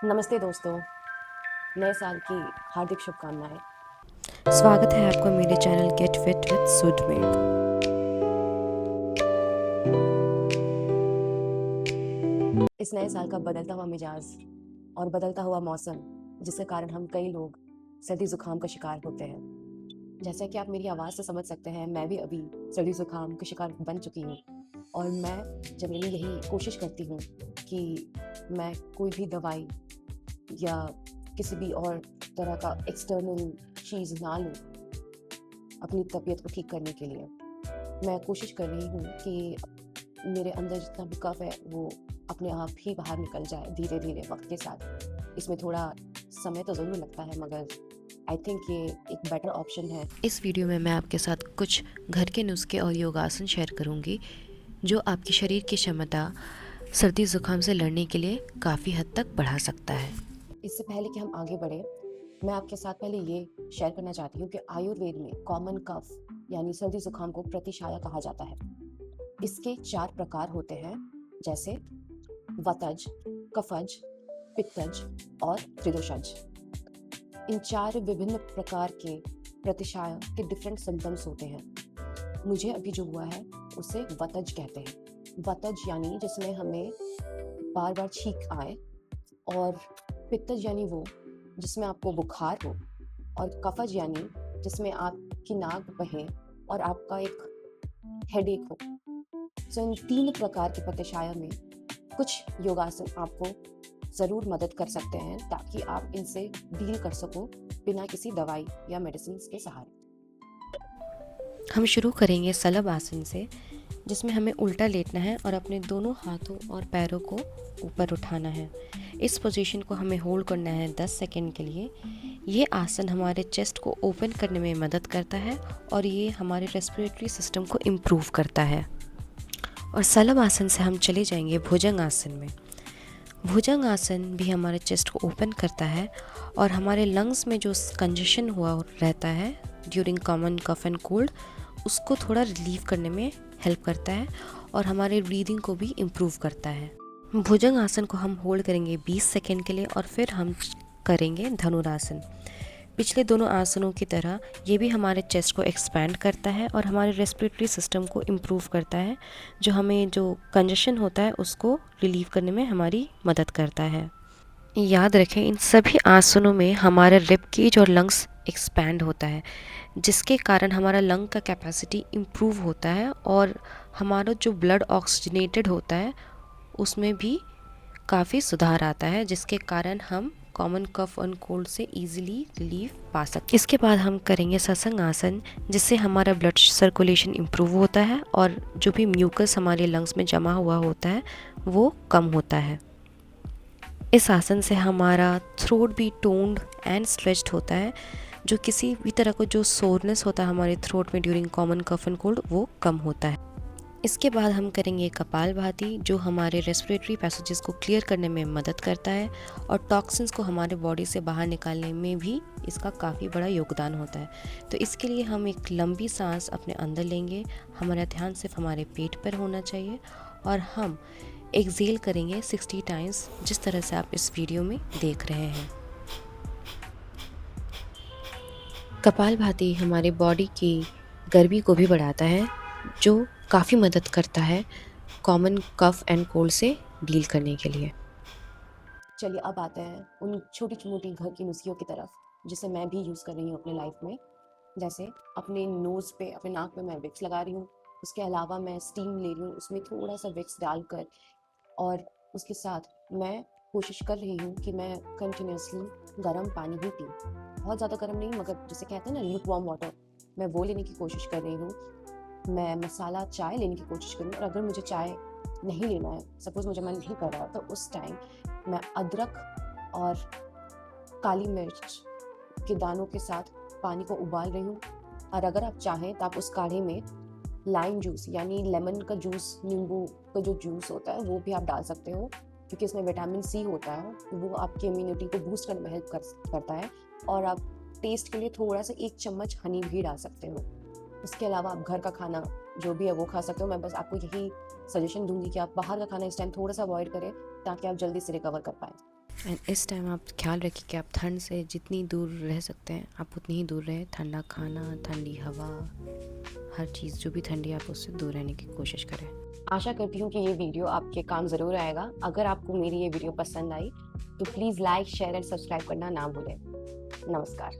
नमस्ते दोस्तों, नए साल की हार्दिक शुभकामनाएं। स्वागत है आपका मेरे channel get fit with should में। इस नए साल का बदलता हुआ मिजाज और बदलता हुआ मौसम, जिसके कारण हम कई लोग सर्दी जुकाम का शिकार होते हैं। जैसा कि आप मेरी आवाज़ से समझ सकते हैं, मैं भी अभी सर्दी जुकाम का शिकार बन चुकी हूँ। और मैं जनरली यही कोशिश करती हूँ कि मैं कोई भी दवाई या किसी भी और तरह का एक्सटर्नल चीज़ ना लूँ अपनी तबीयत को ठीक करने के लिए। मैं कोशिश कर रही हूँ कि मेरे अंदर जितना भी कफ है वो अपने आप ही बाहर निकल जाए धीरे धीरे वक्त के साथ। इसमें थोड़ा समय तो ज़रूर लगता है, मगर आई थिंक ये एक बेटर ऑप्शन है। इस वीडियो में मैं आपके साथ कुछ घर के नुस्खे और योगासन शेयर करूंगी जो आपके शरीर की क्षमता सर्दी जुकाम से लड़ने के लिए काफ़ी हद तक बढ़ा सकता है। इससे पहले कि हम आगे बढ़े, मैं आपके साथ पहले ये शेयर करना चाहती हूँ कि आयुर्वेद में कॉमन कफ यानी सर्दी जुकाम को प्रतिशाया कहा जाता है। इसके 4 प्रकार होते हैं, जैसे वतज, कफज, पित्तज और त्रिदोषज। इन 4 विभिन्न प्रकार के प्रतिशाय के डिफरेंट सिम्टम्स होते हैं। मुझे अभी जो हुआ है उसे वतज कहते हैं। वतज यानी जिसमें हमें बार बार छींक आए, और पित्तज यानी वो जिसमें आपको बुखार हो, और कफज यानी जिसमें आपकी नाक बहे और आपका एक हेडेक हो। तो इन 3 प्रकार के प्रतिशाय में कुछ योगासन आपको ज़रूर मदद कर सकते हैं ताकि आप इनसे डील कर सको बिना किसी दवाई या मेडिसिन के सहारे। हम शुरू करेंगे सलभ आसन से, जिसमें हमें उल्टा लेटना है और अपने दोनों हाथों और पैरों को ऊपर उठाना है। इस पोजीशन को हमें होल्ड करना है 10 सेकेंड के लिए। ये आसन हमारे चेस्ट को ओपन करने में मदद करता है और ये हमारे रेस्पिरेटरी सिस्टम को इम्प्रूव करता है। और सलभ आसन से हम चले जाएंगे भुजंग आसन में। भुजंग आसन भी हमारे चेस्ट को ओपन करता है और हमारे लंग्स में जो कंजेशन हुआ रहता है during common cough and cold, उसको थोड़ा रिलीव करने में हेल्प करता है और हमारे ब्रीदिंग को भी इम्प्रूव करता है। भुजंग आसन को हम होल्ड करेंगे 20 सेकेंड के लिए और फिर हम करेंगे धनुरासन। पिछले दोनों आसनों की तरह ये भी हमारे चेस्ट को एक्सपैंड करता है और हमारे रेस्पिरेटरी सिस्टम को इम्प्रूव करता है, जो हमें जो कंजेशन होता है उसको रिलीव करने में हमारी मदद करता है। याद रखें, इन सभी आसनों में हमारे रिब केज और लंग्स एक्सपैंड होता है, जिसके कारण हमारा लंग का कैपेसिटी इम्प्रूव होता है और हमारा जो ब्लड ऑक्सीजनेटेड होता है उसमें भी काफ़ी सुधार आता है, जिसके कारण हम कॉमन कफ एंड कोल्ड से इजीली रिलीफ पा सकते हैं। इसके बाद हम करेंगे सत्संग आसन, जिससे हमारा ब्लड सर्कुलेशन इम्प्रूव होता है और जो भी म्यूकस हमारे लंग्स में जमा हुआ होता है वो कम होता है। इस आसन से हमारा थ्रोट भी टोन्ड एंड स्ट्रेच्ड होता है, जो किसी भी तरह का जो सोरनेस होता है हमारे थ्रोट में during common cough and cold वो कम होता है। इसके बाद हम करेंगे कपालभाति, जो हमारे रेस्पिरेटरी पैसेजेस को क्लियर करने में मदद करता है और टॉक्सिन्स को हमारे बॉडी से बाहर निकालने में भी इसका काफ़ी बड़ा योगदान होता है। तो इसके लिए हम एक लंबी सांस अपने अंदर लेंगे, हमारा ध्यान सिर्फ हमारे पेट पर होना चाहिए और हम एक्सेल करेंगे 60 टाइम्स, जिस तरह से आप इस वीडियो में देख रहे हैं। कपालभाति हमारे बॉडी की गर्मी को भी बढ़ाता है, जो काफ़ी मदद करता है कॉमन कफ एंड कोल्ड से डील करने के लिए। चलिए अब आते हैं उन छोटी मोटी घर की नुस्खियों की तरफ, जिसे मैं भी यूज़ कर रही हूँ अपने लाइफ में। जैसे अपने नोज़ पे, अपने नाक पे मैं विक्स लगा रही हूँ। उसके अलावा मैं स्टीम ले रही हूँ, उसमें थोड़ा सा विक्स डालकर, और उसके साथ मैं कोशिश कर रही हूँ कि मैं कंटिन्यूसली गर्म पानी ही पीऊँ। बहुत ज़्यादा गर्म नहीं, मगर जिसे कहते हैं ना ल्यूक वार्म वाटर, मैं वो लेने की कोशिश कर रही हूँ। मैं मसाला चाय लेने की कोशिश करूँ, और अगर मुझे चाय नहीं लेना है, सपोज़ मुझे मन नहीं कर रहा है, तो उस टाइम मैं अदरक और काली मिर्च के दानों के साथ पानी को उबाल रही हूँ। और अगर आप चाहें तो आप उस काढ़े में लाइम जूस यानी लेमन का जूस, नींबू का जो जूस होता है वो भी आप डाल सकते हो, क्योंकि इसमें विटामिन सी होता है, वो आपकी इम्यूनिटी को बूस्ट करने में हेल्प करता है। और आप टेस्ट के लिए थोड़ा सा 1 चम्मच हनी भी डाल सकते हो। उसके अलावा आप घर का खाना जो भी है वो खा सकते हो। मैं बस आपको यही सजेशन दूंगी कि आप बाहर का खाना इस टाइम थोड़ा सा अवॉइड करें, ताकि आप जल्दी से रिकवर कर पाएँ। एंड इस टाइम आप ख्याल रखिए कि आप ठंड से जितनी दूर रह सकते हैं आप उतनी ही दूर रहें। ठंडा खाना, ठंडी हवा, हर चीज़ जो भी ठंडी है आप उससे दूर रहने की कोशिश करें। आशा करती हूँ कि ये वीडियो आपके काम ज़रूर आएगा। अगर आपको मेरी ये वीडियो पसंद आई तो please like, share and subscribe करना ना भूलें। नमस्कार।